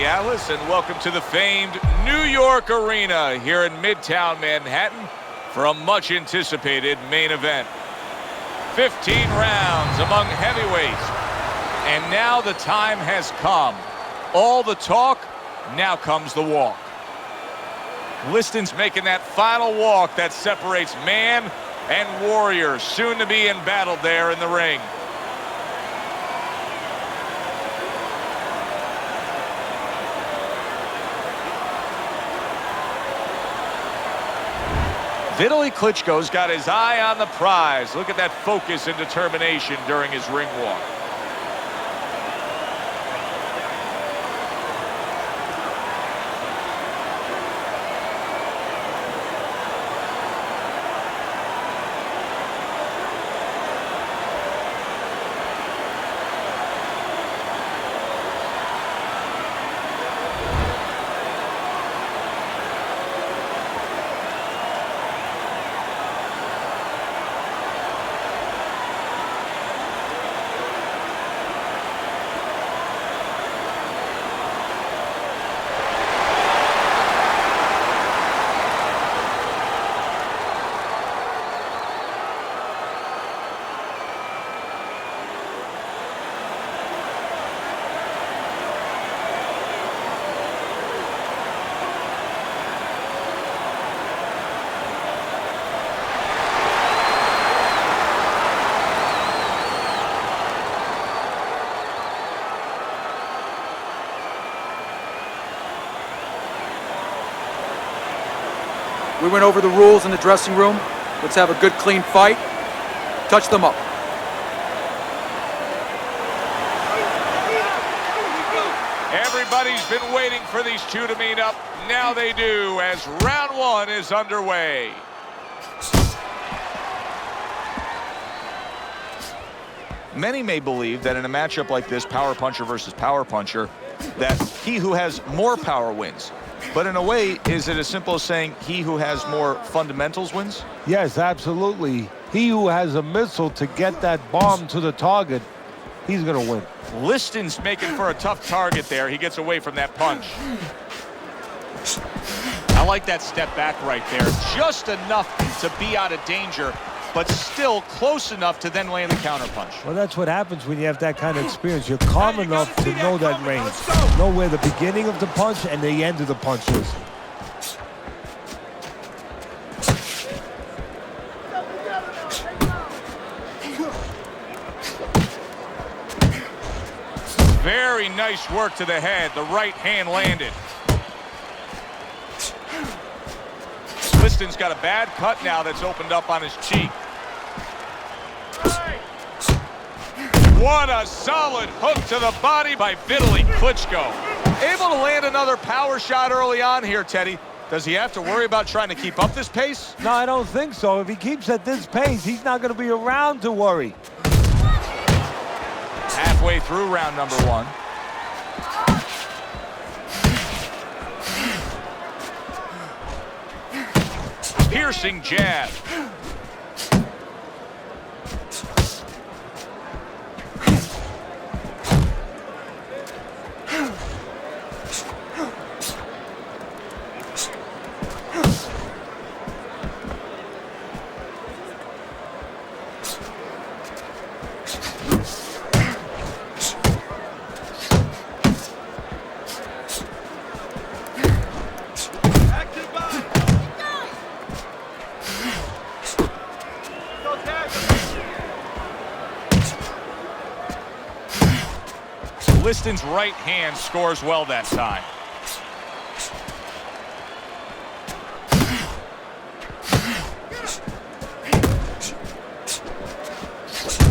Matty Atlas, and welcome to the famed New York Arena here in Midtown Manhattan for a much-anticipated main event. 15 rounds among heavyweights, and now the time has come. All the talk, now comes the walk. Liston's making that final walk that separates man and warrior, soon to be embattled there in the ring. Vitali Klitschko's got his eye on the prize. Look at that focus and determination during his ring walk. We went over the rules in the dressing room. Let's have a good, clean fight. Touch them up. Everybody's been waiting for these two to meet up. Now they do, as round one is underway. Many may believe that in a matchup like this, power puncher versus power puncher, that he who has more power wins. But in a way, is it as simple as saying he who has more fundamentals wins? Yes, absolutely. He who has a missile to get that bomb to the target, he's going to win. Liston's making for a tough target there. He gets away from that punch. I like that step back right there. Just enough to be out of danger, but still close enough to then land the counter punch. Well, that's what happens when you have that kind of experience. You're calm enough to know that range. Know where the beginning of the punch and the end of the punch is. Very nice work to the head. The right hand landed. Liston's got a bad cut now that's opened up on his cheek. What a solid hook to the body by Vitali Klitschko. Able to land another power shot early on here, Teddy. Does he have to worry about trying to keep up this pace? No, I don't think so. If he keeps at this pace, he's not going to be around to worry. Halfway through round number one. Piercing jab. Liston's right hand scores well that time.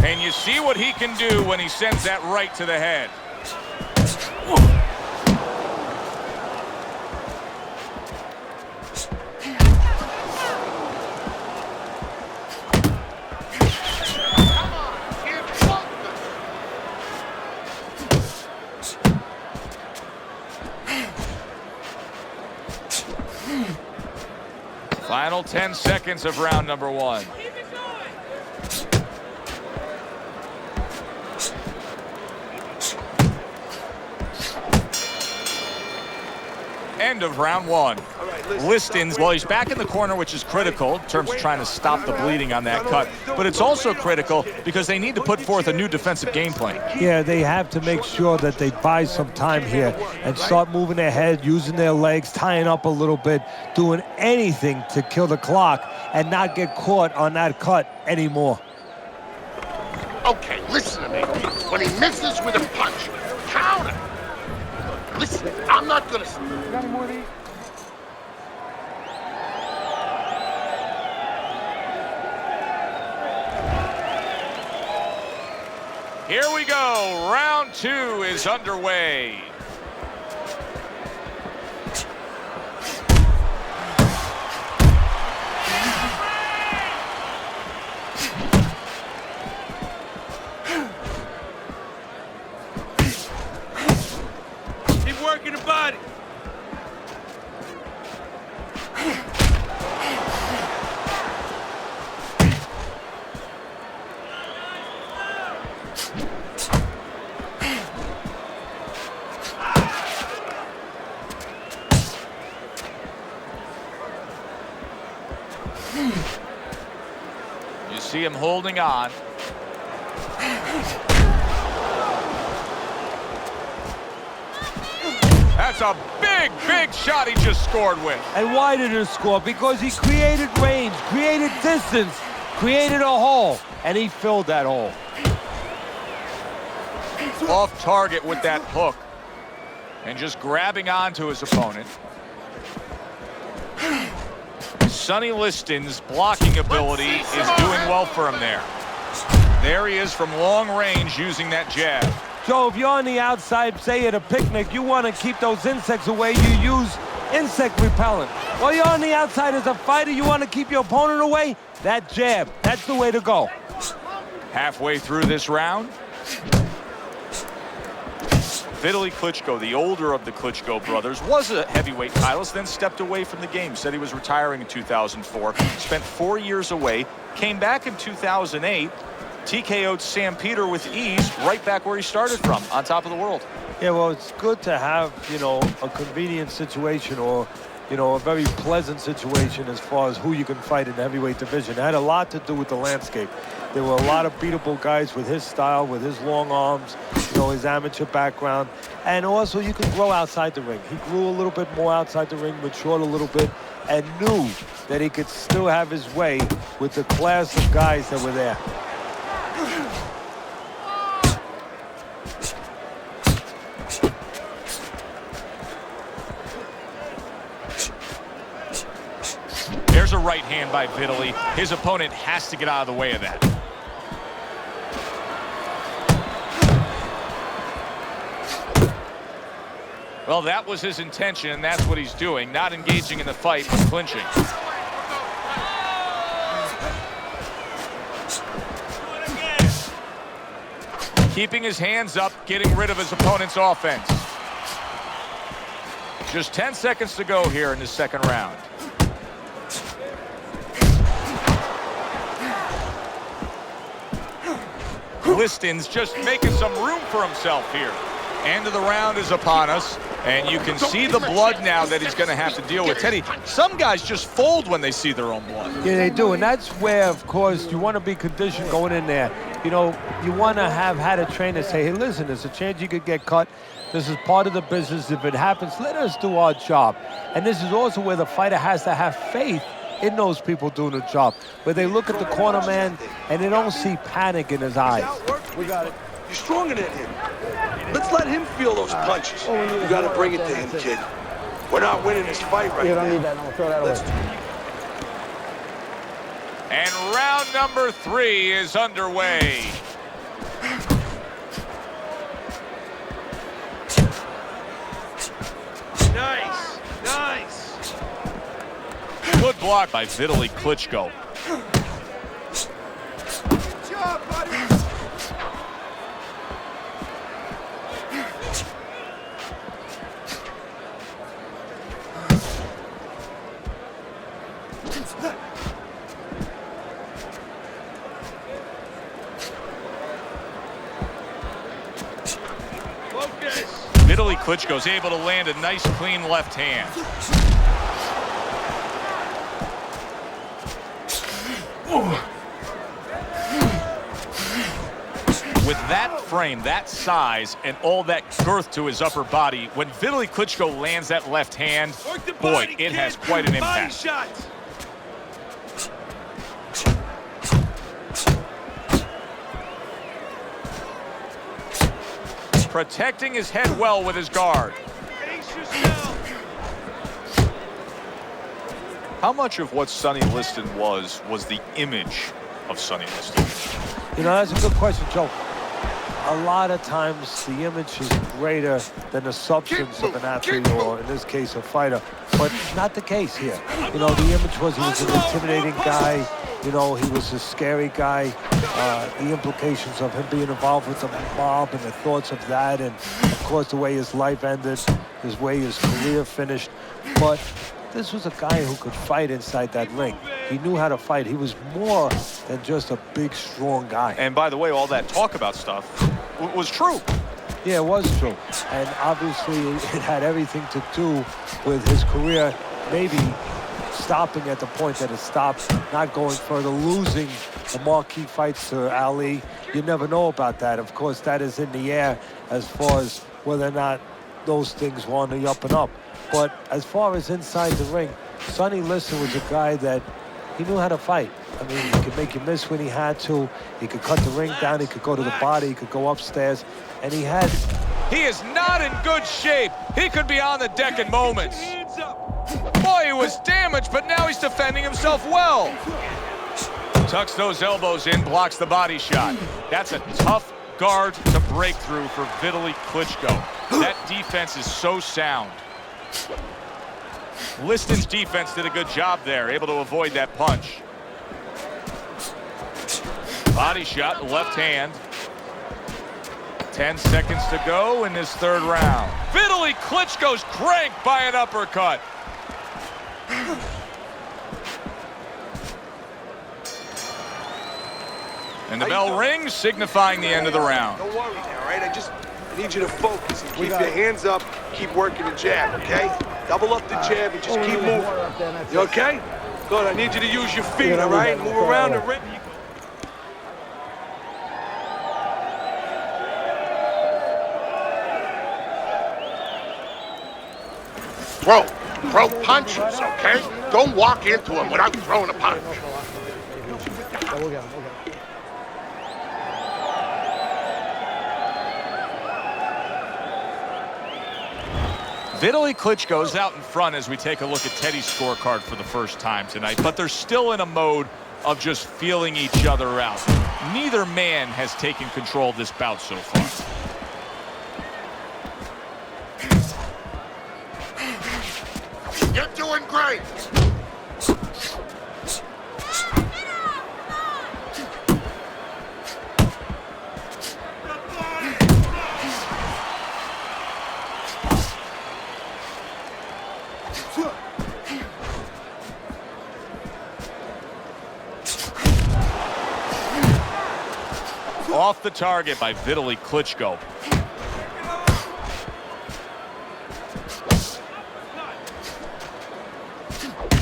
And you see what he can do when he sends that right to the head. Final 10 seconds of round number one. End of round one. Liston, well, he's back in the corner, which is critical in terms of trying to stop the bleeding on that cut. But it's also critical because they need to put forth a new defensive game plan. Yeah, they have to make sure that they buy some time here and start moving their head, using their legs, tying up a little bit, doing anything to kill the clock and not get caught on that cut anymore. Okay, listen to me. When he misses with a punch, counter. Listen, I'm not gonna... Got any more of these? Here we go. Round two is underway. Keep working the body. You see him holding on. That's a big, big shot he just scored with. And why did he score? Because he created range, created distance, created a hole, and he filled that hole. Off target with that hook. And just grabbing onto his opponent. Sonny Liston's blocking ability is doing well for him there. There he is from long range using that jab. So if you're on the outside, say at a picnic, you want to keep those insects away, you use insect repellent. While you're on the outside as a fighter, you want to keep your opponent away, that jab, that's the way to go. Halfway through this round, Vitali Klitschko, the older of the Klitschko brothers, was a heavyweight titleist, then stepped away from the game. Said he was retiring in 2004. Spent 4 years away. Came back in 2008. TKO'd Sam Peter with ease, right back where he started from, on top of the world. Yeah, well, it's good to have, you know, a convenient situation or, you know, a very pleasant situation as far as who you can fight in the heavyweight division. It had a lot to do with the landscape. There were a lot of beatable guys with his style, with his long arms, you know, his amateur background. And also you can grow outside the ring. He grew a little bit more outside the ring, matured a little bit, and knew that he could still have his way with the class of guys that were there. There's a right hand by Vitali. His opponent has to get out of the way of that. Well, that was his intention, and that's what he's doing, not engaging in the fight, but clinching. Keeping his hands up, getting rid of his opponent's offense. Just 10 seconds to go here in the second round. Liston's just making some room for himself here. End of the round is upon us, and you can see the blood now that he's going to have to deal with. Teddy, some guys just fold when they see their own blood. Yeah, they do, and that's where, of course, you want to be conditioned going in there. You know, you want to have had a trainer say, hey, listen, there's a chance you could get cut. This is part of the business. If it happens, let us do our job. And this is also where the fighter has to have faith in those people doing the job, where they look at the corner man and they don't see panic in his eyes. We got it. You're stronger than him. Let's let him feel those punches. You got to bring it to him, kid. We're not winning this fight right now. You don't need that. No, throw that away. And round number 3 is underway. Nice, nice. Good block by Vitali Klitschko. Good job, buddy. Vitali Klitschko's able to land a nice, clean left hand. With that frame, that size, and all that girth to his upper body, when Vitali Klitschko lands that left hand, boy, it has quite an impact. Protecting his head well with his guard. How much of what Sonny Liston was the image of Sonny Liston? You know, that's a good question, Joe. A lot of times the image is greater than the substance of an athlete, or in this case, a fighter. But not the case here. You know, the image was he was an intimidating guy. You know, he was a scary guy. The implications of him being involved with the mob and the thoughts of that, and of course the way his life ended, his way his career finished. But this was a guy who could fight inside that ring. He knew how to fight. He was more than just a big, strong guy. And by the way, all that talk about stuff was true. Yeah, it was true. And obviously it had everything to do with his career maybe stopping at the point that it stopped, not going further, losing the marquee fights to Ali. You never know about that. Of course, that is in the air as far as whether or not those things were on the up and up. But as far as inside the ring, Sonny Liston was a guy that he knew how to fight. I mean, he could make you miss when he had to. He could cut the ring down. He could go to the body. He could go upstairs. And he had... He is not in good shape. He could be on the deck in moments. Boy, he was damaged, but now he's defending himself well. Tucks those elbows in, blocks the body shot. That's a tough guard to break through for Vitali Klitschko. That defense is so sound. Liston's defense did a good job there, able to avoid that punch. Body shot, left hand. 10 seconds to go in this third round. Vitali Klitschko's cranked by an uppercut. And the bell rings, signifying the end of the round. Don't worry now, all right? I need you to focus and keep your hands up, keep working the jab, okay? Double up the jab and just keep moving. You okay? Good, I need you to use your feet, all right? Move around the ring. Throw punches, okay? Don't walk into him without throwing a punch. Vitali Klitschko's out in front as we take a look at Teddy's scorecard for the first time tonight, but they're still in a mode of just feeling each other out. Neither man has taken control of this bout so far. You're doing great. Off the target by Vitali Klitschko.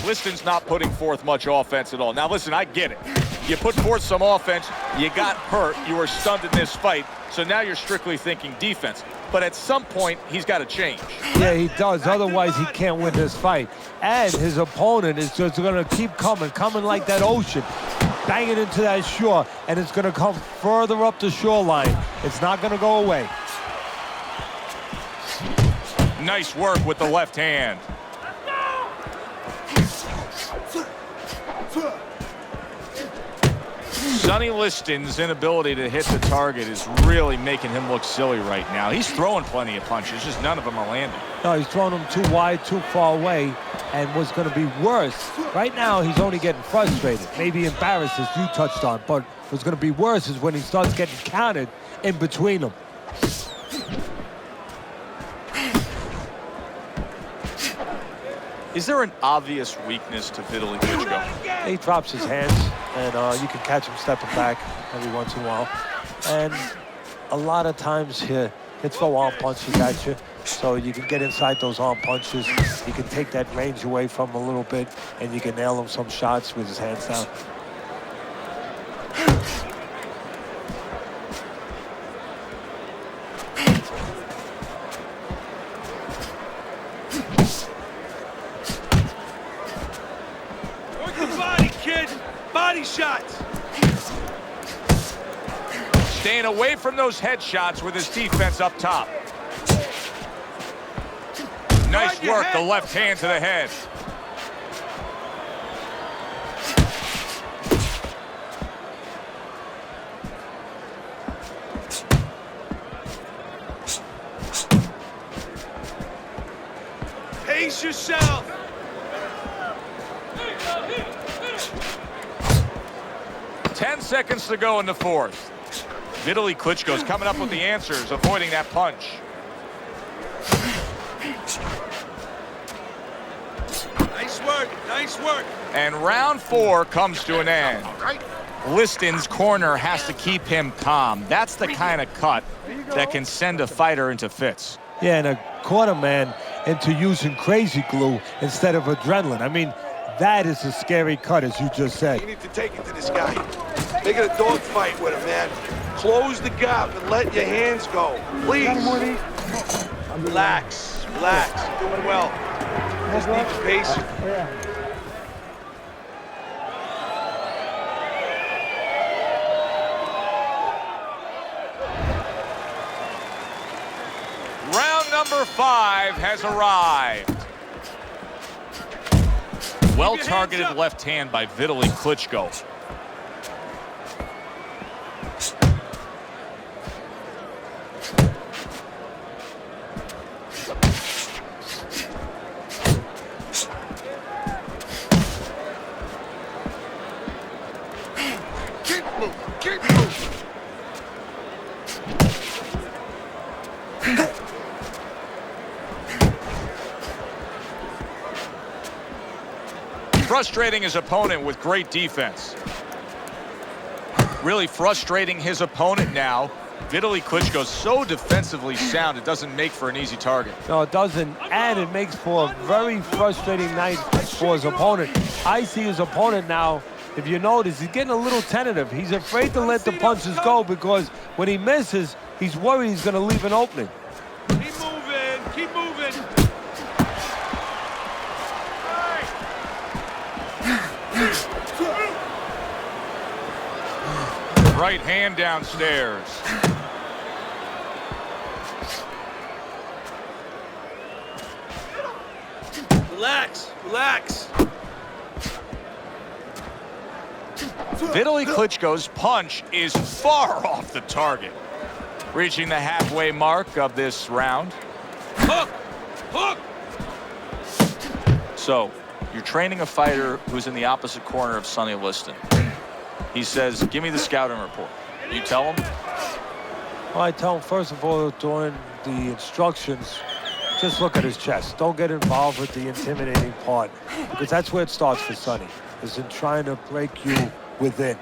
Liston's not putting forth much offense at all. Now listen, I get it. You put forth some offense, you got hurt, you were stunned in this fight, so now you're strictly thinking defense. But at some point, he's got to change. Yeah, he does. Otherwise, he can't win this fight. And his opponent is just going to keep coming like that ocean, banging into that shore, and it's going to come further up the shoreline. It's not going to go away. Nice work with the left hand. Sonny Liston's inability to hit the target is really making him look silly right now. He's throwing plenty of punches, just none of them are landing. No, he's throwing them too wide, too far away, and what's going to be worse, right now he's only getting frustrated, maybe embarrassed, as you touched on, but what's going to be worse is when he starts getting counted in between them. Is there an obvious weakness to Vitali Klitschko? He drops his hands, and you can catch him stepping back every once in a while. And a lot of times here, He'll throw arm punches at you. So you can get inside those arm punches. You can take that range away from him a little bit, and you can nail him some shots with his hands down. Work the body, kid. Body shots. Staying away from those headshots with his defense up top. Nice work, the left hand to the head. Pace yourself. 10 seconds to go in the fourth. Vitali Klitschko's coming up with the answers, avoiding that punch. Nice work. Nice work. And round 4 comes to an end. Liston's corner has to keep him calm. That's the kind of cut that can send a fighter into fits. Yeah, and a corner man into using crazy glue instead of adrenaline. I mean, that is a scary cut, as you just said. You need to take it to this guy. Make it a dog fight with him, man. Close the gap and let your hands go. Please. Relax. Relax. You're doing well. Just need to pace it. Round number 5 has arrived. Well-targeted left hand by Vitali Klitschko. Keep moving. Keep moving. Frustrating his opponent with great defense. Really frustrating his opponent now. Vitali Klitschko's so defensively sound, it doesn't make for an easy target. No, it doesn't, and it makes for a very frustrating night for his opponent. I see his opponent now, if you notice, he's getting a little tentative. He's afraid to let the punches go because when he misses, he's worried he's going to leave an opening. Keep moving. Keep moving. Right hand downstairs. Relax. Relax. Vitali Klitschko's punch is far off the target. Reaching the halfway mark of this round. Hook. Hook. So, you're training a fighter who's in the opposite corner of Sonny Liston. He says, give me the scouting report. You tell him? Well, I tell him, first of all, during the instructions, just look at his chest. Don't get involved with the intimidating part, because that's where it starts for Sonny, is in trying to break you within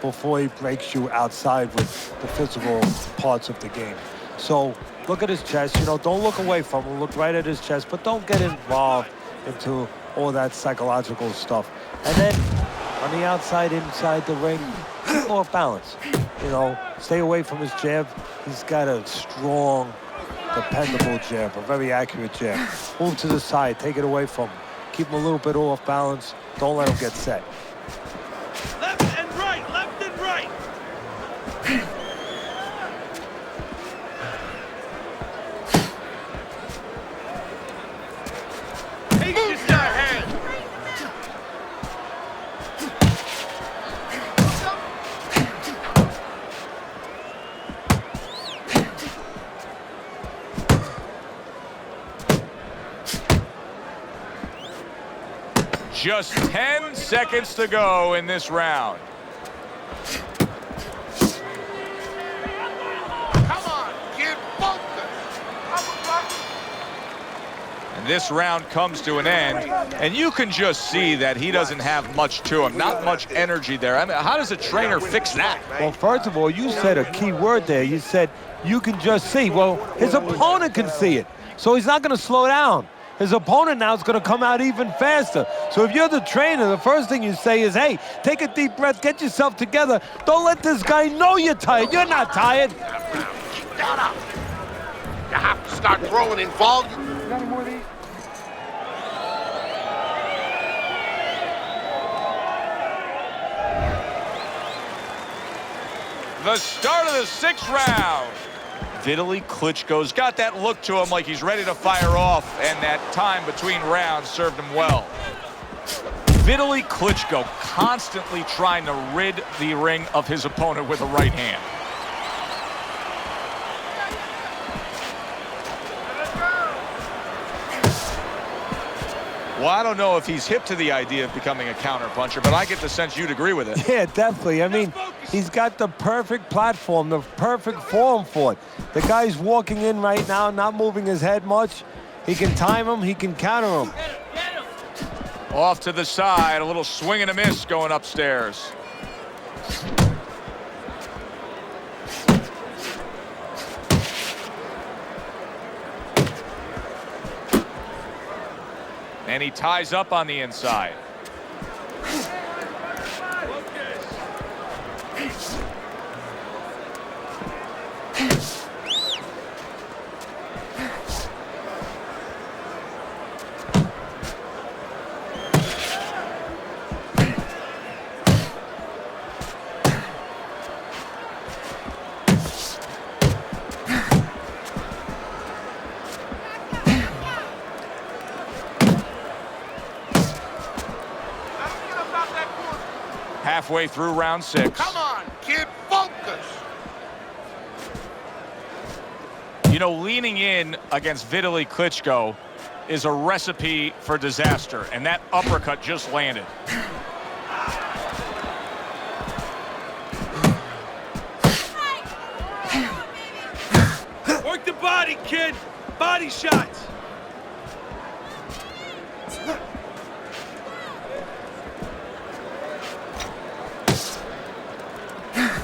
before he breaks you outside with the physical parts of the game. So look at his chest. You know, don't look away from him. Look right at his chest, but don't get involved into all that psychological stuff. And then on the outside, inside the ring, keep more balance. You know, stay away from his jab. He's got a strong, dependable jab, a very accurate jab. Move to the side, take it away from him. Keep him a little bit off balance. Don't let him get set. Left and right. Left and right. Pace yourself. Just 10 seconds to go in this round. Come on, kid. Focus. And This round comes to an end, and you can just see that he doesn't have much to him, not much energy there. I mean, how does a trainer fix that? Well, first of all, you said a key word there. You said you can just see. Well, his opponent can see it, so he's not going to slow down. His opponent now is going to come out even faster. So if you're the trainer, the first thing you say is, hey, take a deep breath, get yourself together. Don't let this guy know you're tired. You're not tired. Keep that up. You have to start growing in volume. The start of the 6th round. Vitali Klitschko's got that look to him like he's ready to fire off, and that time between rounds served him well. Vitali Klitschko constantly trying to rid the ring of his opponent with a right hand. Well, I don't know if he's hip to the idea of becoming a counter-puncher, but I get the sense you'd agree with it. Yeah, definitely. I mean, he's got the perfect platform, the perfect form for it. The guy's walking in right now, not moving his head much. He can time him, he can counter him. Off to the side, a little swing and a miss going upstairs. And he ties up on the inside. Halfway through round 6. Come on, kid, focus. You know, leaning in against Vitali Klitschko is a recipe for disaster, and that uppercut just landed. Work the body, kid. Body shots.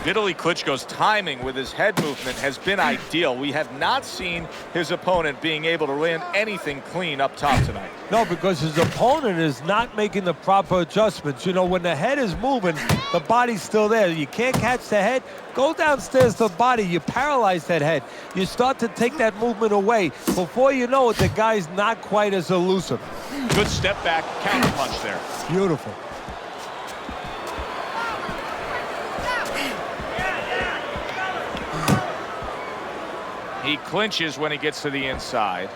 Vitali Klitschko's timing with his head movement has been ideal. We have not seen his opponent being able to land anything clean up top tonight. No, because his opponent is not making the proper adjustments. You know, when the head is moving, the body's still there. You can't catch the head, go downstairs to the body. You paralyze that head. You start to take that movement away. Before you know it, the guy's not quite as elusive. Good step back, counter punch there. Beautiful. He clinches when he gets to the inside.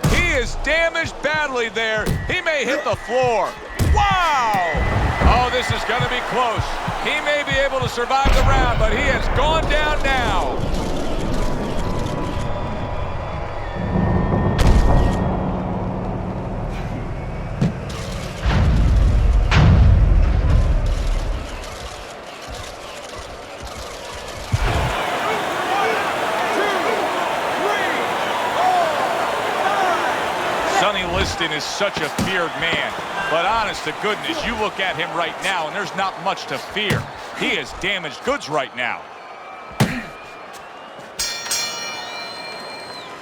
He is damaged badly there. He may hit the floor. Wow! Oh, this is going to be close. He may be able to survive the round, but he has gone down now. Sonny Liston is such a feared man, but honest to goodness, you look at him right now and there's not much to fear. He is damaged goods right now.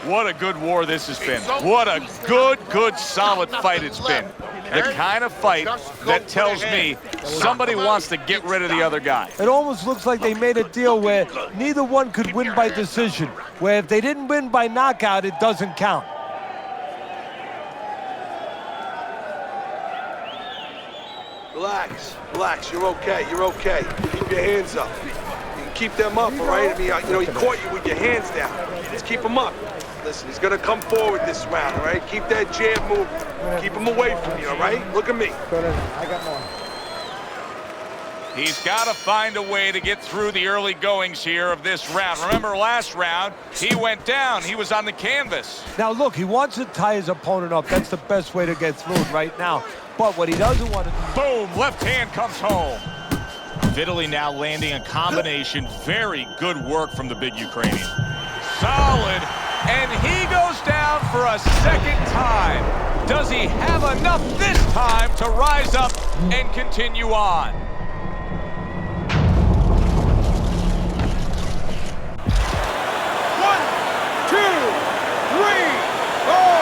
What a good war this has been. What a good, solid fight it's been. The kind of fight that tells me somebody wants to get rid of the other guy. It almost looks like they made a deal where neither one could win by decision, where if they didn't win by knockout, it doesn't count. Relax, relax, you're okay, you're okay. Keep your hands up. You can keep them up, all right? I mean, you know, he caught you with your hands down. Just keep them up. Listen, he's gonna come forward this round, all right? Keep that jab moving. Keep him away from you, all right? Look at me. I got more. He's got to find a way to get through the early goings here of this round. Remember last round, he went down. He was on the canvas. Now, look, he wants to tie his opponent up. That's the best way to get through it right now. But what he doesn't want to do... Boom, left hand comes home. Vitali now landing a combination. Very good work from the big Ukrainian. Solid, and he goes down for a second time. Does he have enough this time to rise up and continue on? One, two, three, four,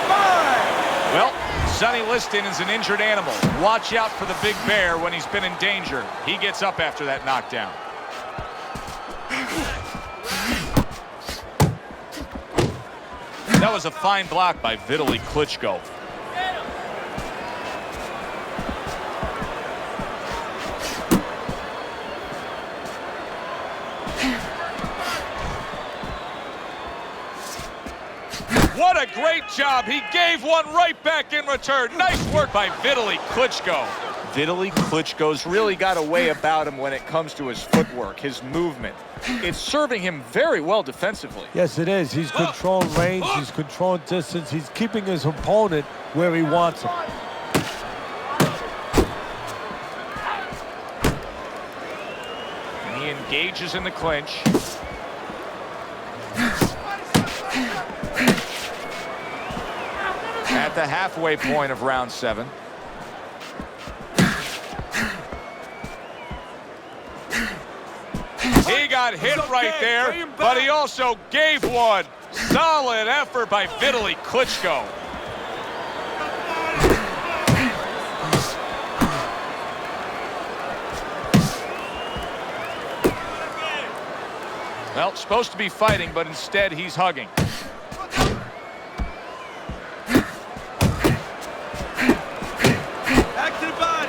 five. Well, Sonny Liston is an injured animal. Watch out for the big bear when he's been in danger. He gets up after that knockdown. That was a fine block by Vitali Klitschko. What a great job. He gave one right back in return. Nice work by Vitali Klitschko. Vitali Klitschko's really got a way about him when it comes to his footwork, his movement. It's serving him very well defensively. Yes, it is. He's controlling range. He's controlling distance. He's keeping his opponent where he wants him. And he engages in the clinch. At the halfway point of round 7. He got hit right there, but he also gave one. Solid effort by Vitali Klitschko. Well, supposed to be fighting, but instead he's hugging. Back to the body.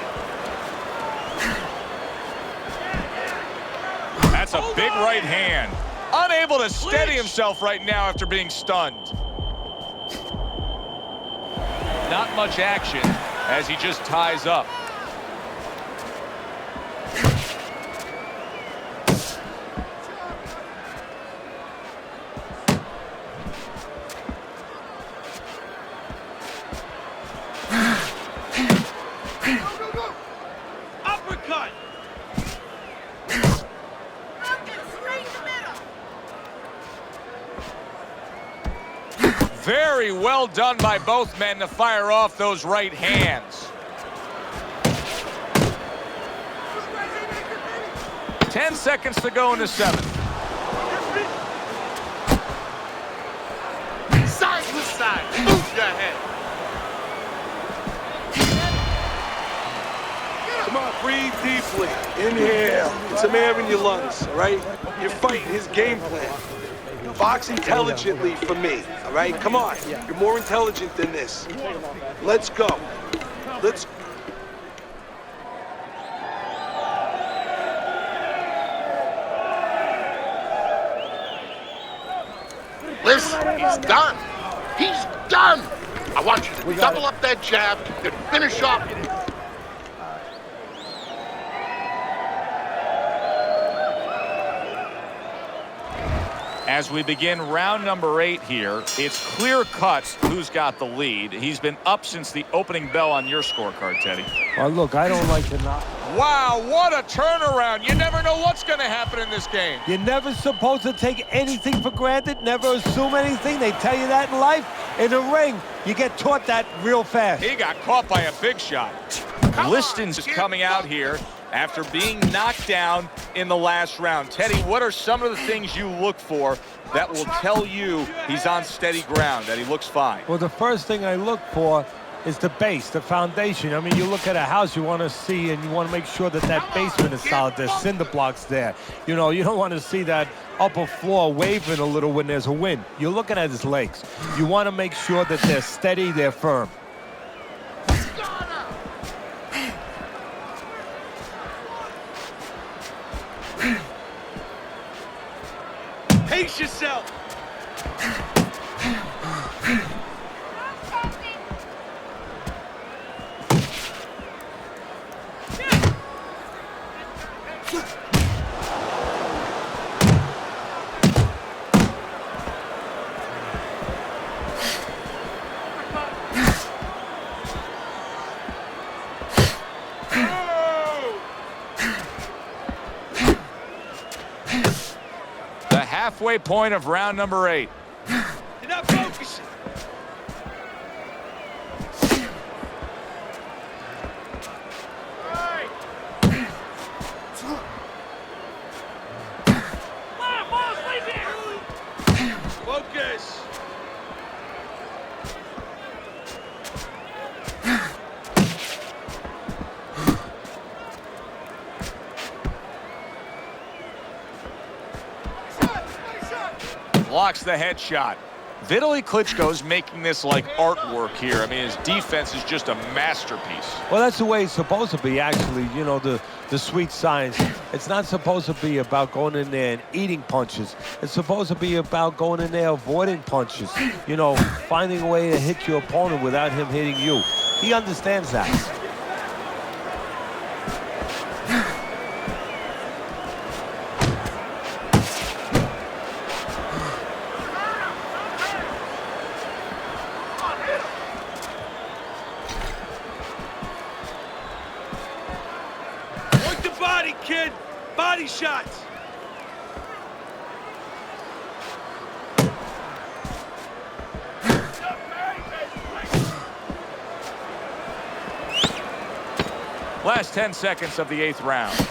That's a big right hand. Unable to steady himself right now after being stunned. Not much action as he just ties up. Uppercut. Very well done by both men to fire off those right hands. 10 seconds to go in the 7th. Side to side. Move your head. Come on, breathe deeply. Inhale. Get some air in your lungs, all right? You're fighting his game plan. Box intelligently for me, all right? Come on. You're more intelligent than this. Let's go. Let's... Listen, he's done. He's done. I want you to double up that jab and finish off. As we begin round number 8 here, it's clear cut who's got the lead. He's been up since the opening bell on your scorecard, Teddy. Well, look, I don't like to knock. Wow, what a turnaround. You never know what's going to happen in this game. You're never supposed to take anything for granted, never assume anything. They tell you that in life. In the ring, you get taught that real fast. He got caught by a big shot. Liston's coming out here after being knocked down in the last round. Teddy, what are some of the things you look for that will tell you he's on steady ground, that he looks fine? Well, the first thing I look for is the base, the foundation. I mean, you look at a house, you want to see and you want to make sure that that basement is solid. There's cinder blocks there. You know, you don't want to see that upper floor waving a little when there's a wind. You're looking at his legs. You want to make sure that they're steady, they're firm. Pace yourself. The halfway point of round number 8. You're not focusing. blocks the headshot. Vitali Klitschko's making this like artwork here. I mean, his defense is just a masterpiece. Well, that's the way it's supposed to be, actually. You know, the sweet science. It's not supposed to be about going in there and eating punches. It's supposed to be about going in there avoiding punches. You know, finding a way to hit your opponent without him hitting you. He understands that. Work the body, kid. Body shots. Last 10 seconds of the 8th round.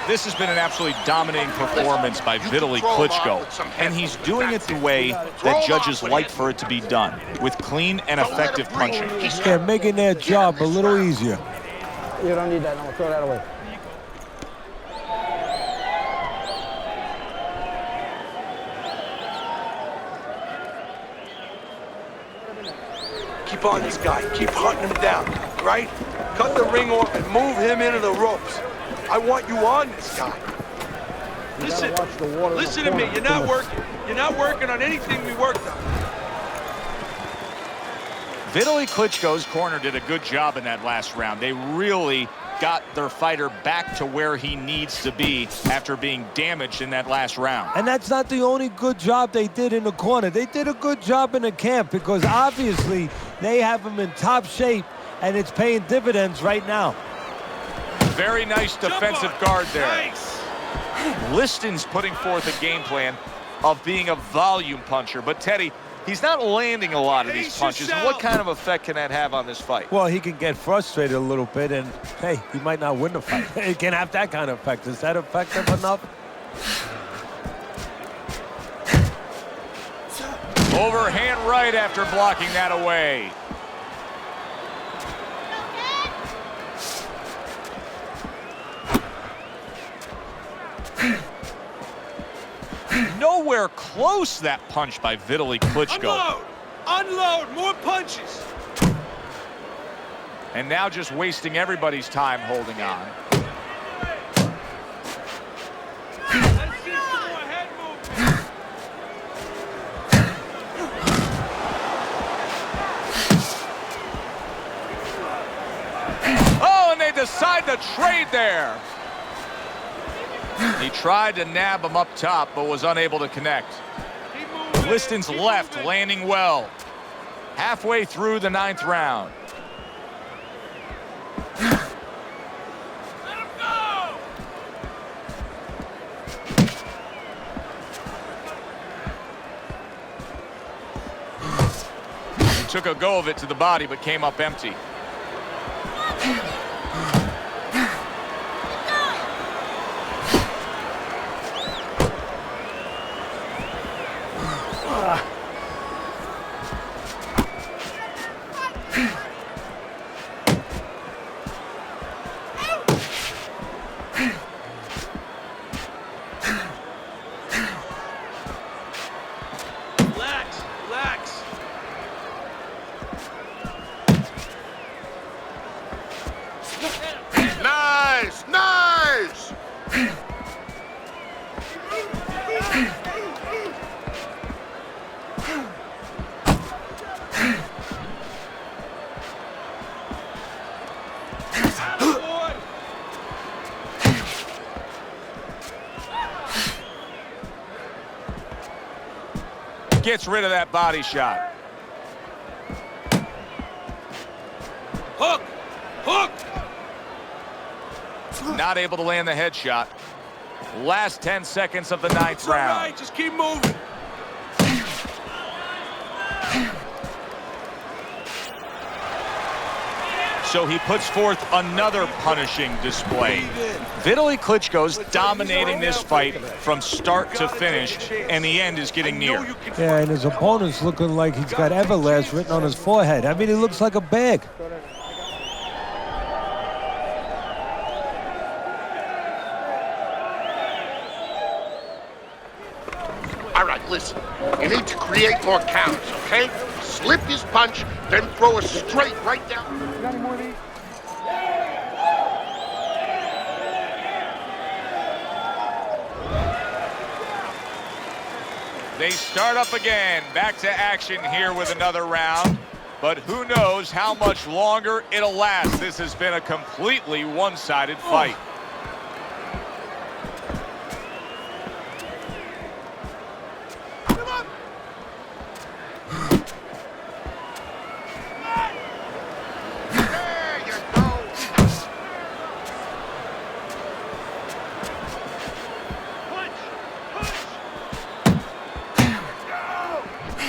This has been an absolutely dominating performance by Vitali Klitschko, and he's doing it the way that judges like for it to be done, with clean and effective punching. They're making their job a little easier. You don't need that, no, throw that away. Keep on this guy. Keep hunting him down, right? Cut the ring off and move him into the ropes. I want you on this guy. Listen to me. You're not working. You're not working on anything we worked on. Vitali Klitschko's corner did a good job in that last round. They really got their fighter back to where he needs to be after being damaged in that last round. And that's not the only good job they did in the corner. They did a good job in the camp because obviously they have him in top shape and it's paying dividends right now. Very nice defensive guard there. Nice. Liston's putting forth a game plan of being a volume puncher, but Teddy, he's not landing a lot of these punches. And what kind of effect can that have on this fight? Well, he can get frustrated a little bit, and hey, he might not win the fight. It can have that kind of effect. Is that effective enough? Overhand right after blocking that away. Nowhere close, that punch by Vitali Klitschko. Unload, more punches. And now just wasting everybody's time holding on. Let's see some more head movement. Oh, and they decide to trade there. He tried to nab him up top, but was unable to connect. Liston's left landing well. Halfway through the 9th round. Let him go. He took a go of it to the body, but came up empty. Relax, relax. Nice, nice. Boy. Gets rid of that body shot. Hook, hook. Not able to land the headshot. Last 10 seconds of the 9th It's all round. right, just keep moving. So he puts forth another punishing display. Vitali Klitschko's dominating this fight from start to finish, and the end is getting near. Yeah, and his opponent's looking like he's got Everlast written on his forehead. I mean, he looks like a bag. All right, listen. You need to create more counters, okay? Slip his punch, then throw a straight right down. You got any more of these? They start up again. Back to action here with another round. But who knows how much longer it'll last. This has been a completely one-sided fight. There you go.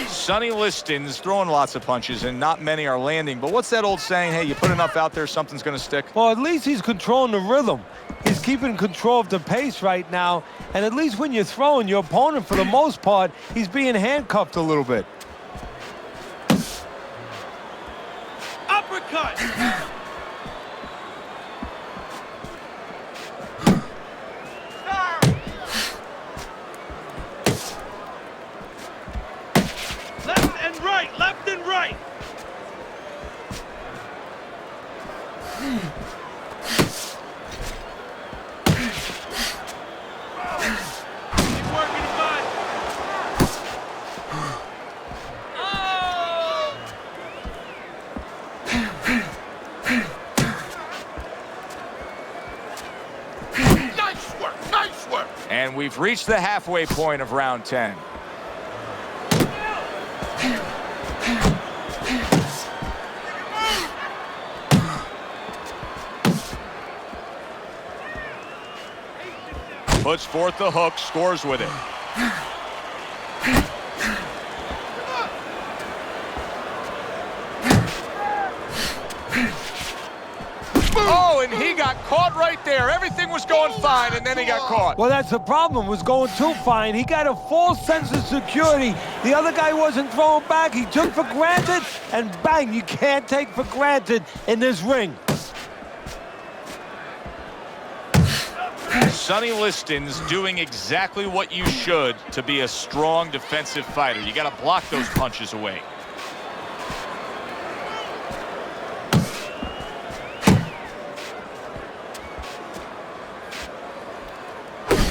Sonny Liston's throwing lots of punches, and not many are landing. But what's that old saying? Hey, you put enough out there, something's going to stick. Well, at least he's controlling the rhythm. He's keeping control of the pace right now. And at least when you're throwing, your opponent, for the most part, he's being handcuffed a little bit. Uppercut! Left and right. Keep working, bud. Oh! Nice work, nice work. And we've reached the halfway point of round 10. Puts forth the hook, scores with it. Oh, and he got caught right there. Everything was going fine, and then he got caught. Well, that's the problem. Was going too fine. He got a false sense of security. The other guy wasn't throwing back. He took for granted, and bang, you can't take for granted in this ring. Sonny Liston's doing exactly what you should to be a strong defensive fighter. You got to block those punches away.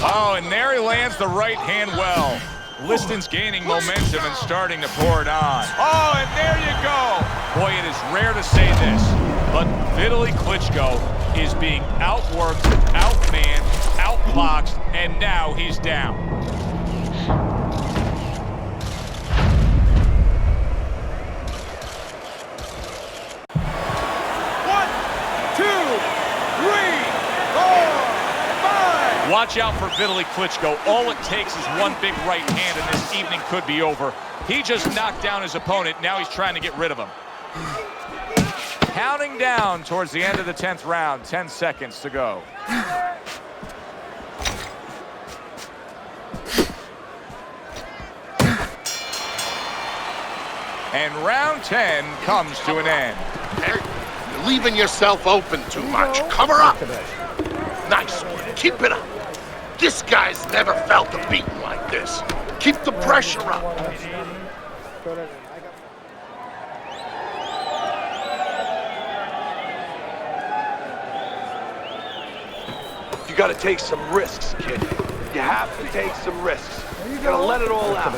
Oh, and there he lands the right hand well. Liston's gaining momentum and starting to pour it on. Oh, and there you go. Boy, it is rare to say this, but Vitali Klitschko is being outworked, outmanned, outboxed, and now he's down. 1, 2, 3, 4, 5. Watch out for Vitali Klitschko. All it takes is one big right hand, and this evening could be over. He just knocked down his opponent. Now he's trying to get rid of him. Counting down towards the end of the 10th round. 10 seconds to go. And round 10 comes to an end. Hey, you're leaving yourself open too much. Cover up. Nice one. Keep it up. This guy's never felt a beating like this. Keep the pressure up. You gotta take some risks, kid. You have to take some risks. You gotta let it all out.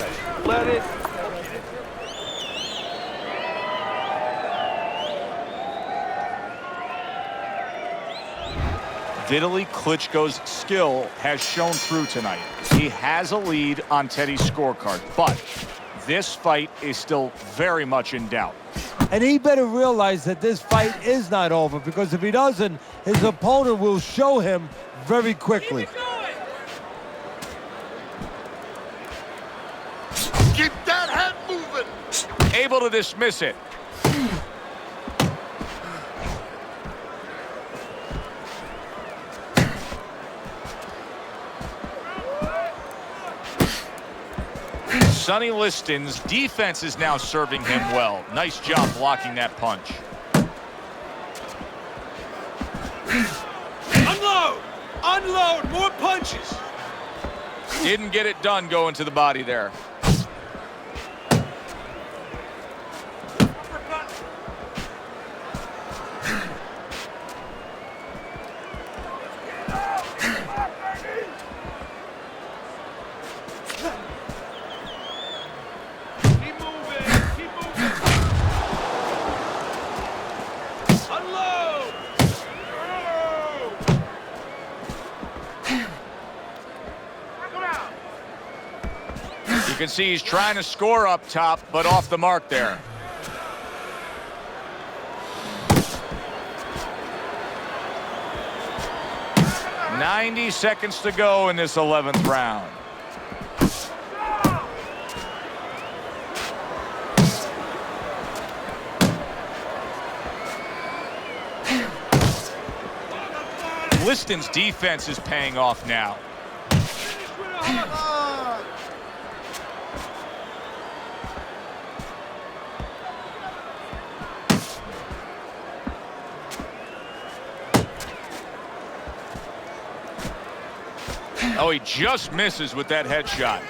Let it. Vitali Klitschko's skill has shown through tonight. He has a lead on Teddy's scorecard, but this fight is still very much in doubt. And he better realize that this fight is not over, because if he doesn't, his opponent will show him very quickly. Keep that head moving. Able to dismiss it. Sonny Liston's defense is now serving him well. Nice job blocking that punch. Unload! Unload! More punches! Didn't get it done going to the body there. You can see he's trying to score up top, but off the mark there. "90 seconds to go in this 11th round. Liston's defense is paying off now. Oh, he just misses with that headshot.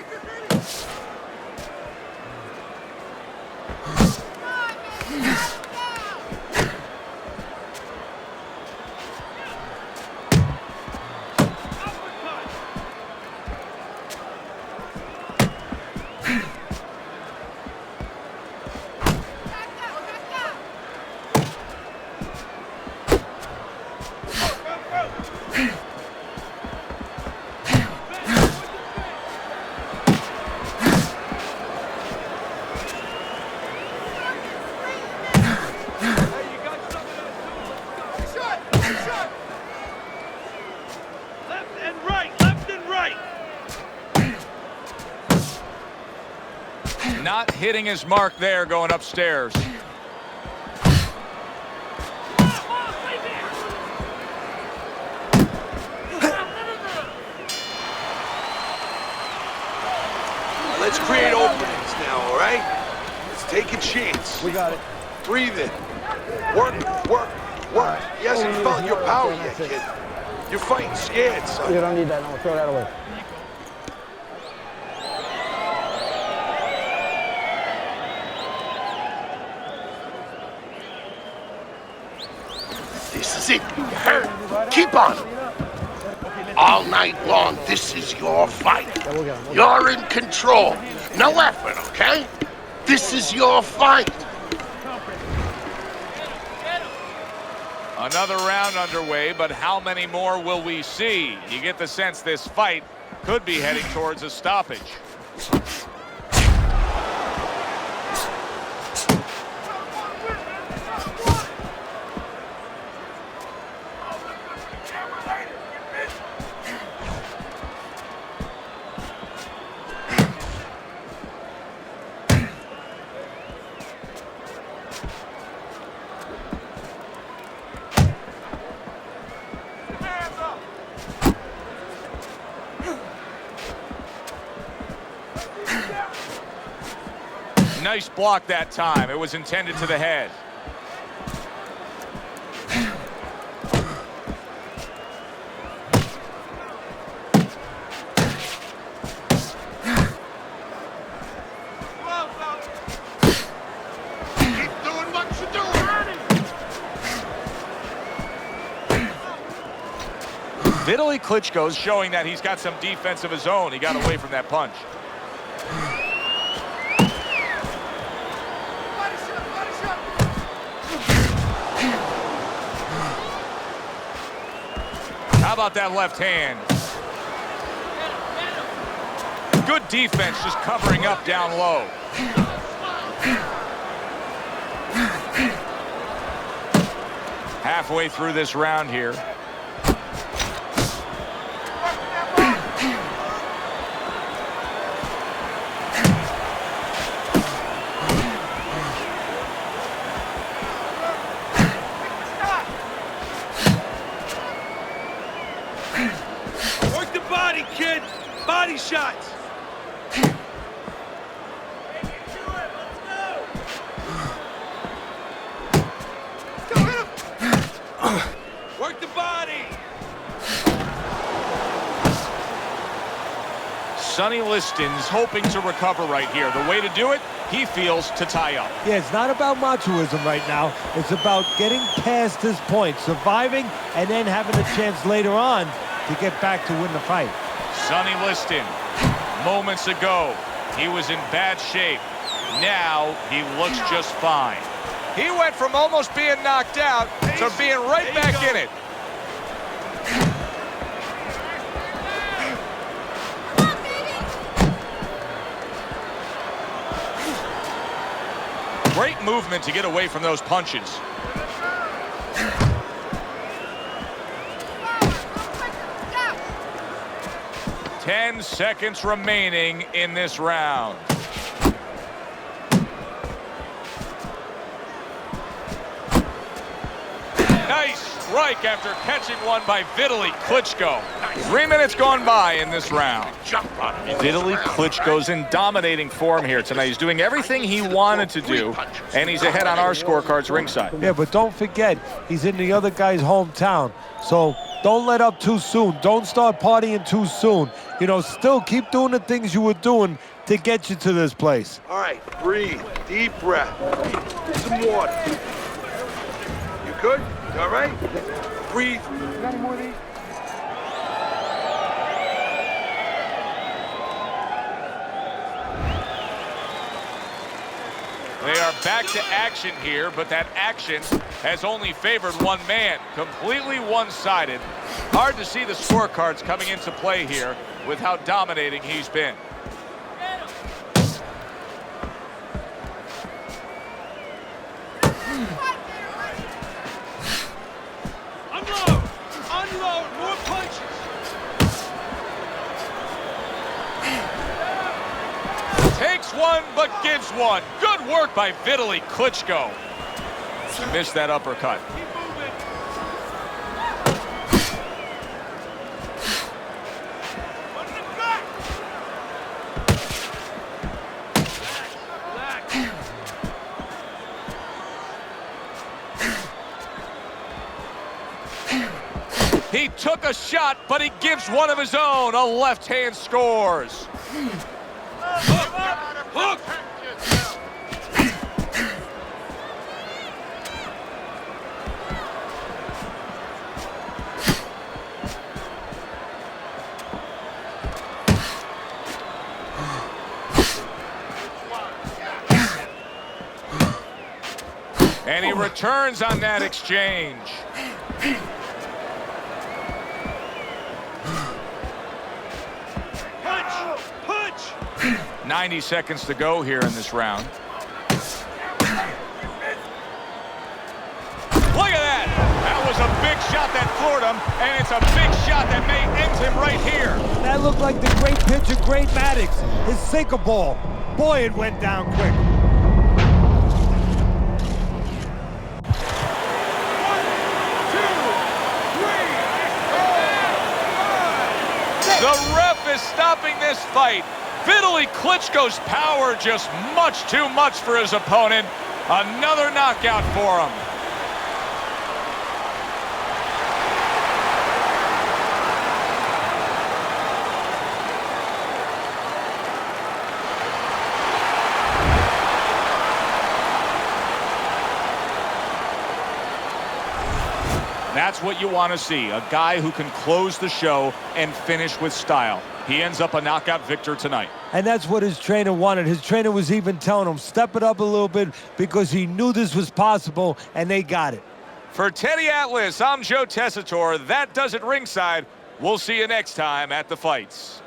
Not hitting his mark there going upstairs. Let's create openings now, all right? Let's take a chance. We got it. Breathe in. Work, work, work. He hasn't felt your power yet, kid. You're fighting scared, son. You don't need that. No, throw that away. This is it. You heard? Keep on him. All night long, this is your fight. You're in control. No effort, okay? This is your fight. Another round underway, but how many more will we see? You get the sense this fight could be heading towards a stoppage. Nice block that time. It was intended to the head. Keep doing what you're doing. Vitali Klitschko's showing that he's got some defense of his own. He got away from that punch. How about that left hand? Good defense, just covering up down low. Halfway through this round here. Work the body, kid. Body shots. Work the body. Sonny Liston's hoping to recover right here. The way to do it, he feels, to tie up. Yeah, it's not about machoism right now. It's about getting past this point, surviving, and then having a chance later on to get back to win the fight. Sonny Liston, moments ago, he was in bad shape. Now he looks just fine. He went from almost being knocked out to being right back in it. Great movement to get away from those punches. Ten seconds remaining in this round. Nice strike after catching one by Vitali Klitschko. 3 minutes gone by in this round. Vitali Klitschko's in dominating form here tonight. He's doing everything he wanted to do, and he's ahead on our scorecards ringside. Yeah, but don't forget, he's in the other guy's hometown. So don't let up too soon. Don't start partying too soon. You know, still keep doing the things you were doing to get you to this place. All right, breathe. Deep breath. Some water. You good? You all right? Breathe. They are back to action here, but that action has only favored one man, completely one-sided. Hard to see the scorecards coming into play here with how dominating he's been. Unload! Unload! More punches! Takes one, but gives one. Good work by Vitali Klitschko. Missed that uppercut. Keep moving! What in the gut? Relax. He took a shot, but he gives one of his own. A left hand scores. Hook! And he returns on that exchange. Punch! Punch! 90 seconds to go here in this round. Look at that! That was a big shot that floored him, and it's a big shot that may end him right here. That looked like the great pitcher, Great Maddox, his sinker ball. Boy, it went down quick. The ref is stopping this fight. Vitali Klitschko's power just much too much for his opponent. Another knockout for him. That's what you want to see, a guy who can close the show and finish with style. He ends up a knockout victor tonight. And that's what his trainer wanted. His trainer was even telling him, step it up a little bit, because he knew this was possible, and they got it. For Teddy Atlas, I'm Joe Tessitore. That does it ringside. We'll see you next time at the fights.